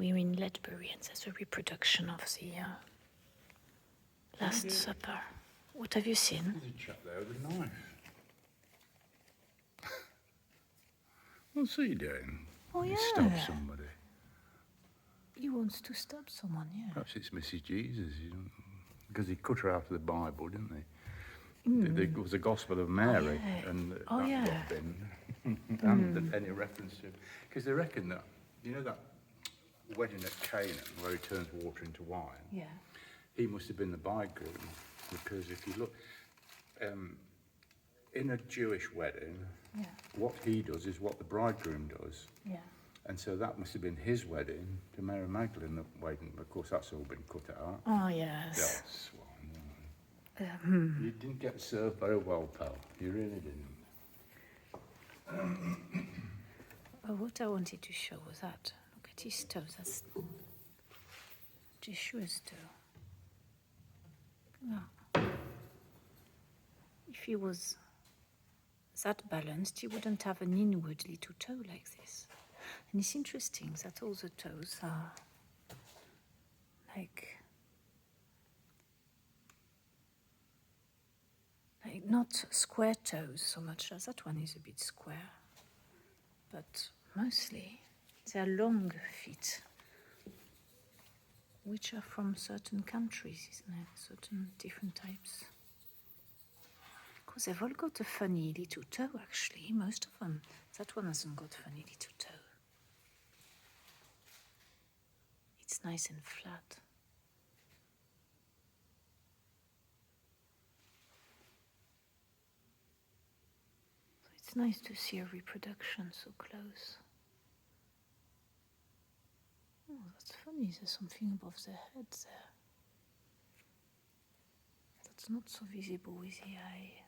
we're in Ledbury, and there's a reproduction of the Last Supper. What have you seen? There's a chap there with a knife. What's he doing? Oh, He yeah. stabbed somebody. He wants to stab someone, yeah. Perhaps it's Mrs. Jesus, because he cut her out of the Bible, didn't he? It was the Gospel of Mary, and that got binned. And any reference to, because they reckon that, that wedding at Canaan, where he turns water into wine, he must have been the bridegroom, because if you look, in a Jewish wedding, what he does is what the bridegroom does. Yeah. And so that must have been his wedding to Mary Magdalene, the wedding. Of course, that's all been cut out. Oh, yes. That's one. You didn't get served very well, pal. You really didn't. What I wanted to show was that. Look at his toes. That's Joshua's toe. Yeah. If he was that balanced, he wouldn't have an inward little toe like this. And it's interesting that all the toes are like not square toes so much as that one is a bit square, but mostly they are long feet, which are from certain countries, isn't it? Certain different types. Because they've all got a funny little toe, actually, most of them. That one hasn't got a funny little toe. It's nice and flat. So it's nice to see a reproduction so close. Oh, that's funny, there's something above their heads there. That's not so visible with the eye.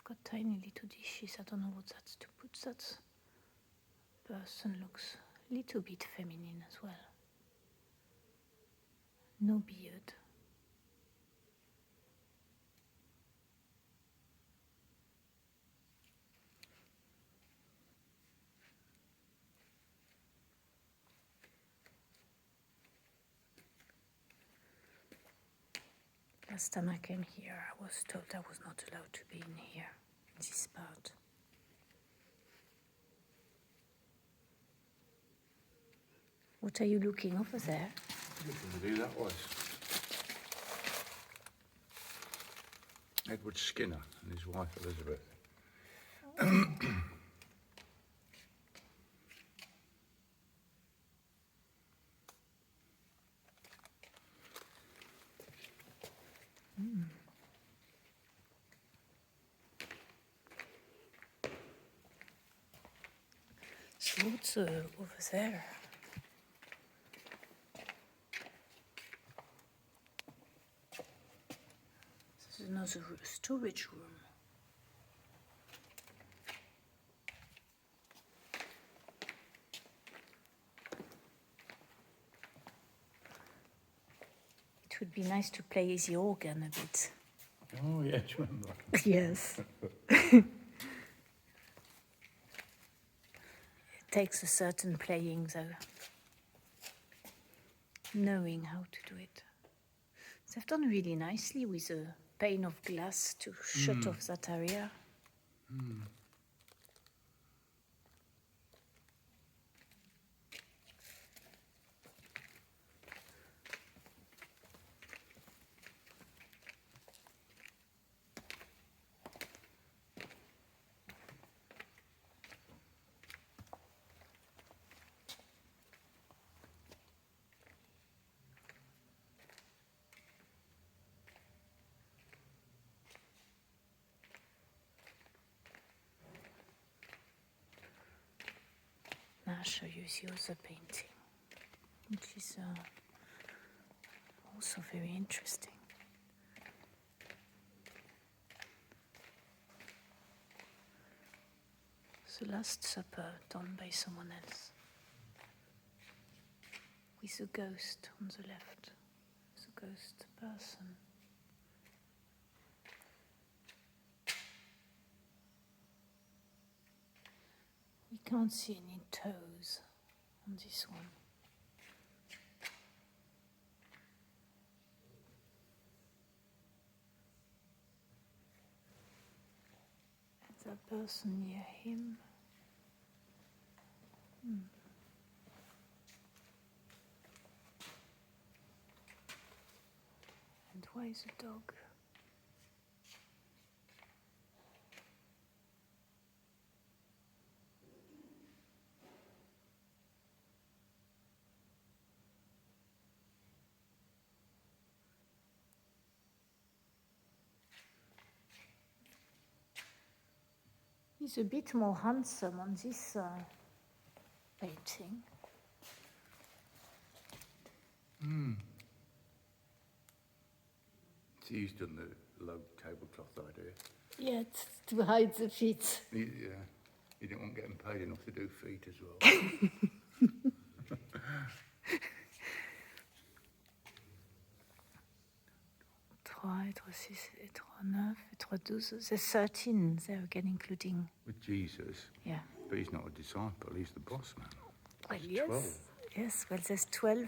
Got tiny little dishes. I don't know what that's to put. That person looks a little bit feminine as well. No beard. Last time I came here, I was told I was not allowed to be in here, in this part. What are you looking over there? Who that was? Edward Skinner and his wife Elizabeth. So what's over there? This is another storage room. It would be nice to play the organ a bit. Oh, yes, remember. Yes. It takes a certain playing, though. Knowing how to do it. They've done really nicely with a pane of glass to shut off that area. I'll show you the other painting, which is also very interesting. The Last Supper done by someone else. with a ghost on the left. It's a ghost person. We can't see any toes on this one. And that person near him. And why is the dog? He's a bit more handsome on this painting. So he's done the low tablecloth idea. Yeah, to hide the feet. He didn't want getting paid enough to do feet as well. 3, 6, 9, 12. There's 13 there again, including. With Jesus. Yeah. But he's not a disciple, he's the boss man. Well, There's yes. 12. Yes, well, there's 12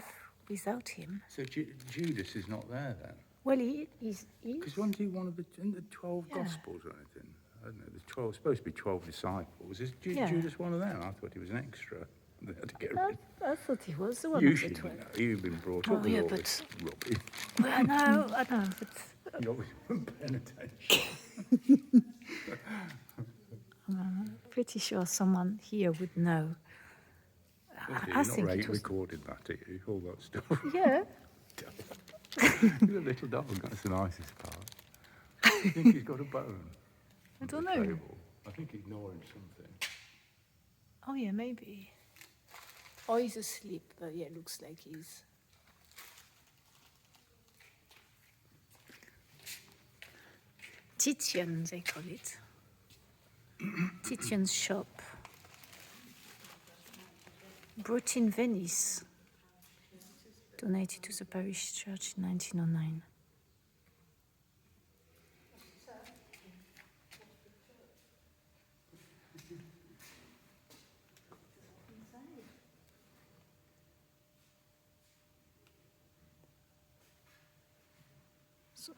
without him. So Judas is not there then? Well, he's. Because wasn't he one of the 12 Yeah. Gospels or anything? I don't know, there's 12, supposed to be 12 disciples. Is Yeah. Judas one of them? I thought he was an extra. They had to get rid. I thought he was the one Usually, of the 12. you've been brought Oh, up with yeah, all but- this rubbish. Well, I know, but You always weren't paying attention. I'm pretty sure someone here would know. I You're think not it was. recorded that, are you? All that stuff. Yeah. He's a little dog, that's the nicest part. I think he's got a bone. I on don't the know. table. I think he's gnawing something. Oh, yeah, maybe. Or he's asleep, but yeah, looks like he's. Titian, they call it. Titian's shop. Brought in Venice. Donated to the parish church in 1909. So,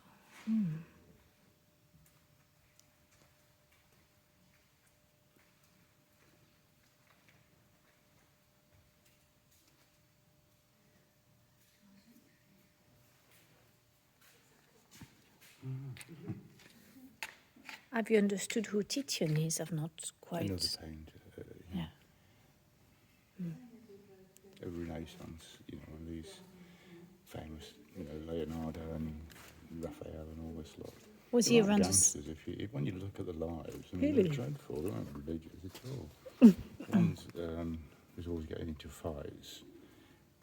Have you understood who Titian is? I've not quite. Another painter. Yeah. A Renaissance, one of these famous, Leonardo and Raphael and all this lot. Was he They're like around? gangsters, when you look at the lives, Really? they're dreadful. They're not religious at all. One's was always getting into fights.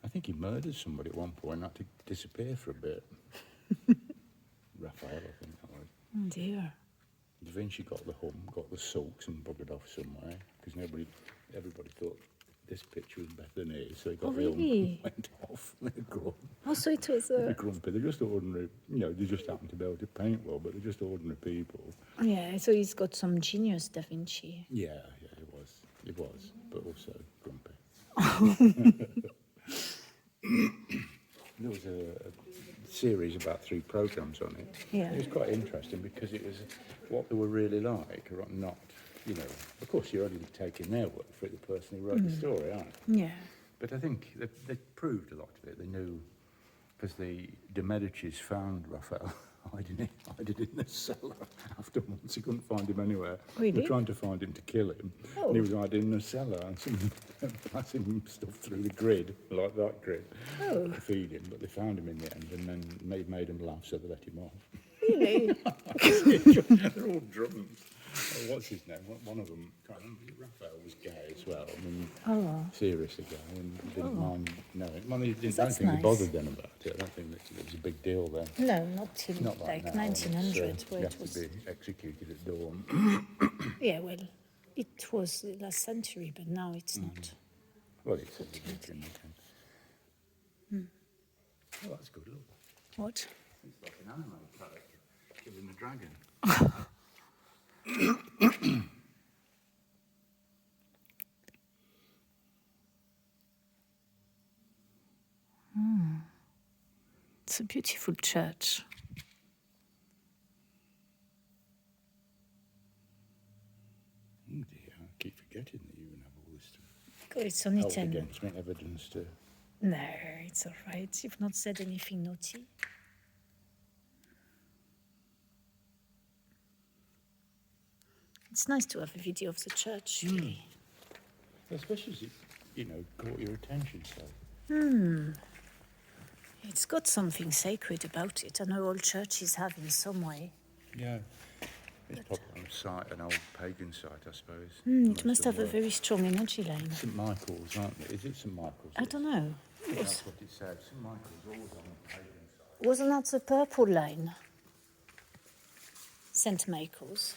I think he murdered somebody at one point, had to disappear for a bit. Raphael, I think that was. Oh dear. Da Vinci got the got the sulks and buggered off somewhere because everybody thought this picture was better than his, so he got the really? went off. They're grumpy. Oh, so it was They're grumpy. They're just ordinary. They just happen to be able to paint well, but they're just ordinary people. Yeah, so he's got some genius, Da Vinci. Yeah, it was, but also grumpy. There was a series about 3 programs on it. Yeah. It was quite interesting because it was what they were really like, or not. Of course, you're only taking their word for it, the person who wrote the story, aren't you? Yeah. But I think they proved a lot of it. They knew, because the Medicis found Raphael hiding in the cellar after months. He couldn't find him anywhere. They Really? were trying to find him to kill him. Oh. And he was hiding in the cellar, and someone passing him stuff through the grid, like that grid, Oh. to feed him. But they found him in the end, and then made him laugh, so they let him off. Really? They're all drunk. What's his name? One of them, can't remember, Raphael was gay as well. Seriously gay, and didn't mind knowing. Well, I don't That's think he nice. bothered then about it. I don't think that it was a big deal then. No, not till Not like now, and it's, 1900, where you it have was. to be executed at dawn. Yeah, well, it was last century, but now it's not. Well, it's a religion. Oh, that's good, look. What? It's like an anime character killing a dragon. It's a beautiful church. Oh dear, I keep forgetting that you have all this God, it's only held 10. against me evidence to... No, it's all right. You've not said anything naughty. It's nice to have a video of the church, really. Especially as it, caught your attention, so... It's got something sacred about it. I know all churches have in some way. Yeah. It's probably on a site, an old pagan site, I suppose. It must have a very strong energy line. St Michael's, aren't it? Is it St Michael's? I don't know. That's what it said. St Michael's always on a pagan site. Wasn't that the purple line? St. Michael's.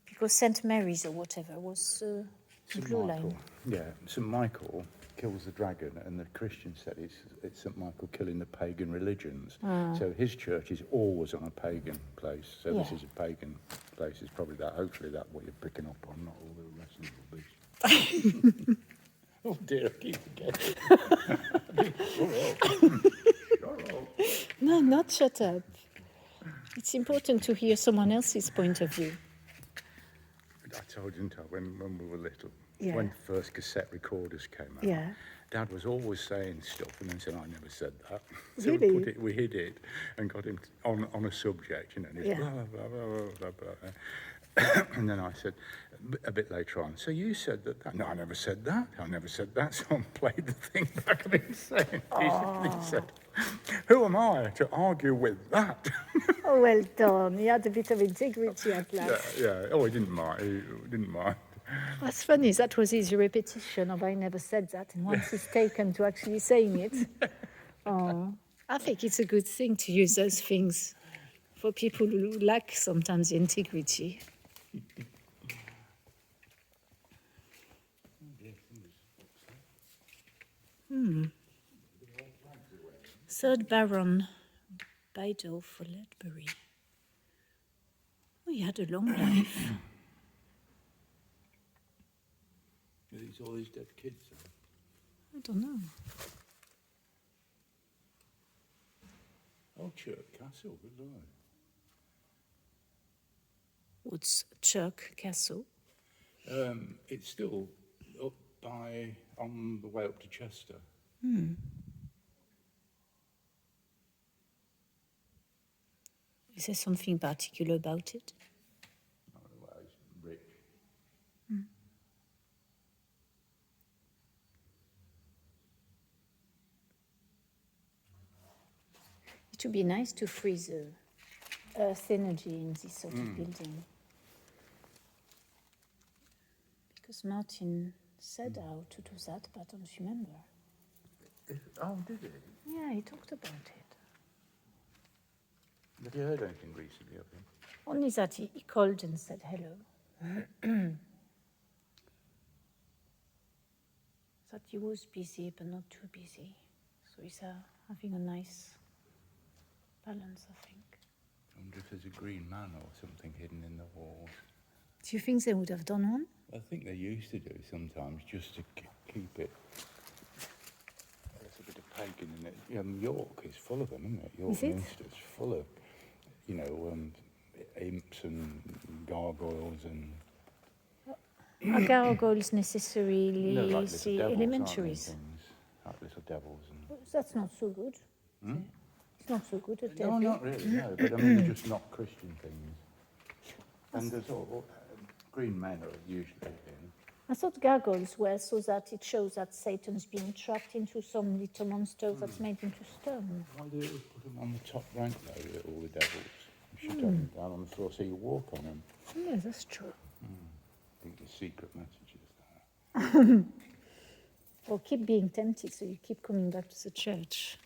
Because St. Mary's or whatever was the blue line. Yeah, St Michael kills the dragon, and the Christians said it's St Michael killing the pagan religions. So his church is always on a pagan place. So this is a pagan place. It's probably that. Hopefully that's what you're picking up on, not all the rest of the rubbish. Oh dear, I keep forgetting. Shut up. No, not shut up. It's important to hear someone else's point of view. I told you, didn't I, when we were little, Yeah. when the first cassette recorders came out, Yeah. Dad was always saying stuff and then said, I never said that. So Really? we hid it and got him on a subject, and he was blah, blah, blah, blah, blah, blah. And then I said, a bit later on, so you said that? No, I never said that. I never said that. So I played the thing back of him saying, he said, who am I to argue with that? Oh, well done. He had a bit of integrity at last. Yeah. Oh, he didn't mind. He didn't mind. What's funny, that was his repetition of I never said that, and once he's taken to actually saying it. Oh, I think it's a good thing to use those things for people who lack sometimes integrity. Third Baron Biddle for Ledbury. Oh, he had a long life. Are these all these dead kids? I don't know. Oh, Chirk Castle, good lord. What's Chirk Castle? It's still up on the way up to Chester. Is there something particular about it? Oh, well, it's rich. It would be nice to freeze earth energy in this sort of building. Because Martin said how to do that, but I don't remember. Oh, did he? Yeah, he talked about it. Have you heard anything recently of him? Only that he called and said hello. That he was busy, but not too busy. So he's having a nice balance, I think. I wonder if there's a green man or something hidden in the walls. Do you think they would have done one? I think they used to do sometimes just to keep it. There's a bit of pagan in it. York is full of them, isn't it? York Is it? Minster's full of, imps and gargoyles and... Are gargoyles necessarily No, like little devils, elementaries? aren't they, things? Like little devils and... That's not so good. It's not so good at No, not really, no. But I mean, they're just not Christian things. And there's all green men are usually in. I thought gargoyles were so that it shows that Satan's being trapped into some little monster that's made into stone. Why do they always put them on the top rank, though, all the devils? You should have them down on the floor so you walk on them. Yeah, that's true. I think the secret message is that. Or keep being tempted so you keep coming back to the church.